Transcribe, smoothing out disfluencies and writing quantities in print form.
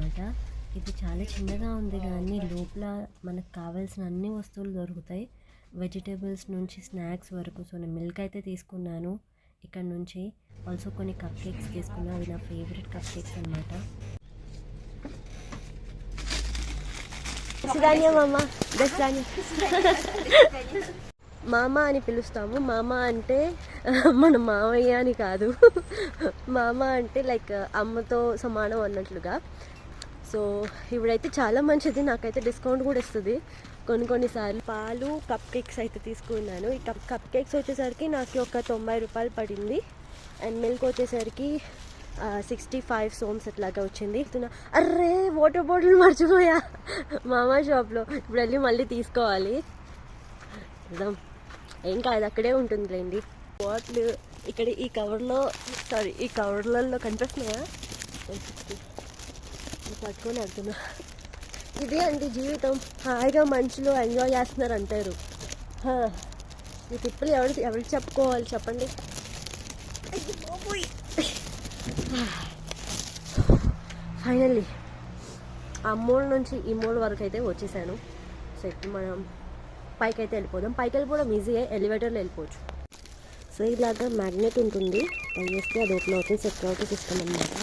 అనమాట. ఇది చాలా చిన్నగా ఉంది కానీ లోపల మనకు కావాల్సిన అన్ని వస్తువులు దొరుకుతాయి. వెజిటేబుల్స్ నుంచి స్నాక్స్ వరకు. సో నేను మిల్క్ అయితే తీసుకున్నాను ఇక్కడ నుంచి. ఆల్సో కొన్ని కప్ కేక్స్ తీసుకున్నాను, అవి నా ఫేవరెట్ కప్ కేక్స్ అనమాట. మామ అని పిలుస్తాము. మామ అంటే మన మామయ్య అని కాదు, మామ అంటే లైక్ అమ్మతో సమానం అన్నట్లుగా. సో ఇప్పుడైతే చాలా మంచిది, నాకైతే డిస్కౌంట్ కూడా ఇస్తుంది కొన్నిసార్లు. పాలు కప్ కేక్స్ అయితే తీసుకున్నాను. ఈ కప్ కేక్స్ వచ్చేసరికి నాకు ఒక 90 రూపాయలు పడింది. అండ్ మిల్క్ వచ్చేసరికి 65 సోమ్స్ అట్లాగా వచ్చింది. అర్రే వాటర్ బాటిల్ మర్చిపోయా మామా షాప్లో. ఇప్పుడు వెళ్ళి మళ్ళీ తీసుకోవాలి. ఏం కాదు, అక్కడే ఉంటుంది లేండి. బాటిల్ ఇక్కడ ఈ కవర్లలో కనిపిస్తున్నాయా, పట్టుకొని వెళ్తున్నా. ఇదే అండి జీవితం, హాయిగా మనుషులు ఎంజాయ్ చేస్తున్నారు అంటారు. ఈ తిప్పులు ఎవరికి చెప్పుకోవాలి చెప్పండి. ఫైనల్లీ ఆ మూల నుంచి ఈ మూల వరకు అయితే వచ్చేసాను. సెట్ మనం పైకి అయితే వెళ్ళిపోదాం. పైకి వెళ్ళిపోవడం ఈజీగా, ఎలివేటర్లో వెళ్ళిపోవచ్చు. సో ఇలాగా మ్యాగ్నెట్ ఉంటుంది, అది వేస్తే అది ఓపెన్ అవుతుంది. సెక్యూరిటీ సిస్టమ్ అనమాట.